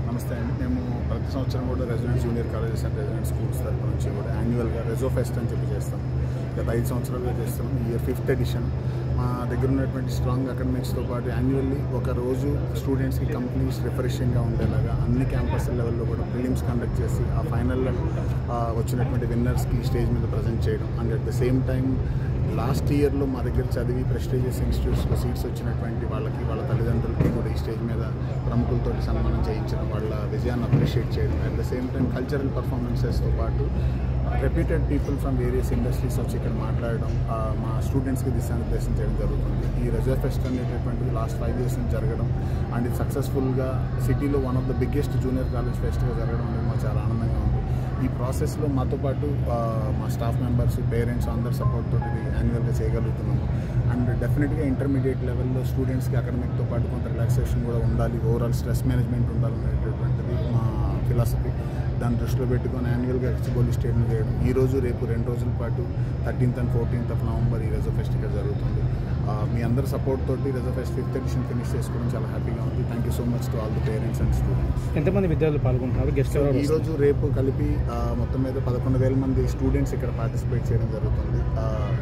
నమస్తే అండి. మేము ప్రతి సంవత్సరం కూడా residence junior colleges and residence schools తరఫు నుంచి కూడా యాన్యువల్గా రెజో ఫెస్ట్ అని చెప్పి చేస్తాం. గత 5 సంవత్సరాలుగా చేస్తాం. ఈ ఇయర్ 5th ఎడిషన్. మా దగ్గర ఉన్నటువంటి స్ట్రాంగ్ అకాడమిక్స్తో పాటు యాన్యువల్లీ ఒక రోజు స్టూడెంట్స్కి కంప్లీట్ రిఫ్రెషింగ్గా ఉండేలాగా అన్ని క్యాంపస్ లెవెల్లో కూడా ప్రిలిమ్స్ కండక్ట్ చేసి ఆ ఫైనల్లో వచ్చినటువంటి విన్నర్స్కి స్టేజ్ మీద ప్రజెంట్ చేయడం. And at the same time last ఇయర్లో మా దగ్గర చదివి ప్రెస్టీజియస్ ఇన్స్టిట్యూట్స్లో సీట్స్ వచ్చినటువంటి వాళ్ళకి, వాళ్ళ తల్లిదండ్రులకి కూడా ఈ స్టేజ్ మీద ప్రముఖులతో సన్మానం చేయించడం, వాళ్ళ విజయాన్ని అప్రిషియేట్ చేయడం. At the same time cultural పర్ఫార్మెన్సెస్తో పాటు reputed people from various industries వచ్చి ఇక్కడ మాట్లాడడం, మా స్టూడెంట్స్కి దిశానిర్దేశం చేయడం జరుగుతుంది. ఈ రెజో ఫెస్ట్ అనేటటువంటిది లాస్ట్ 5 years నుంచి జరగడం అండ్ ఇది సక్సెస్ఫుల్గా సిటీలో one of the biggest junior college ఫెస్ట్గా జరగడం అనేది మాకు చాలా ఆనందంగా ఉంది. ఈ ప్రాసెస్లో మాతో పాటు మా స్టాఫ్ మెంబర్స్, పేరెంట్స్ అందరి సపోర్ట్ తోటి ఇది యాన్యువల్గా చేయగలుగుతున్నాము. అండ్ డెఫినెట్గా ఇంటర్మీడియట్ లెవెల్లో స్టూడెంట్స్కి అకాడమిక్తో పాటు కొంత రిలాక్సేషన్ కూడా ఉండాలి, ఓవరాల్ స్ట్రెస్ మేనేజ్మెంట్ ఉండాలనేటటువంటిది మా ఫిలాసఫీ. దాన్ని దృష్టిలో పెట్టుకొని యాన్యువల్గా గచ్చిబౌలి స్టేడియం చేయడం. ఈరోజు రేపు 2 రోజుల పాటు 13th and 14th of November ఈ రెజో ఫెస్ట్ ఇక్కడ జరుగుతుంది. మీ అందరి సపోర్ట్ తోటి రెజో ఫెస్ట్ 5th edition ఫినిష్ చేసుకోవడం చాలా హ్యాపీగా ఉంది. Thank you so much to all the parents and students. ఎంతమంది విద్యార్థులు పాల్గొంటున్నారు? గెస్ట్ ఈరోజు రేపు కలిపి మొత్తం మీద 11,000 మంది స్టూడెంట్స్ ఇక్కడ పార్టిసిపేట్ చేయడం జరుగుతుంది.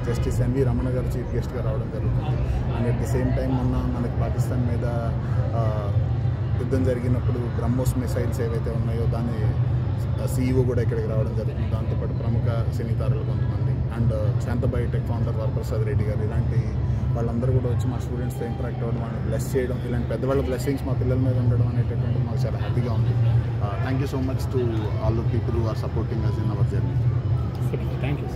జస్టిస్ ఎన్వి రమణ గారు చీఫ్ గెస్ట్గా రావడం జరుగుతుంది. And at the same time మొన్న మనకి పాకిస్తాన్ మీద యుద్ధం జరిగినప్పుడు బ్రహ్మోస్ మిసైల్స్ ఏవైతే ఉన్నాయో దాని CEO కూడా ఇక్కడికి రావడం జరుగుతుంది. దాంతోపాటు ప్రముఖ సినీ తారలు కొంతమంది and Shanta Biotech founder Varaprasad Reddy గారు, ఇలాంటి వాళ్ళందరూ కూడా వచ్చి మా స్టూడెంట్స్తో ఇంటరాక్ట్ అవ్వడం, వాళ్ళని బ్లెస్ చేయడం, ఇలాంటి పెద్దవాళ్ళ బ్లెస్సింగ్స్ మా పిల్లల మీద ఉండడం అనేటటువంటిది మాకు చాలా హ్యాపీగా ఉంది. Thank you so much to all the people who are supporting us in our journey. Thank you.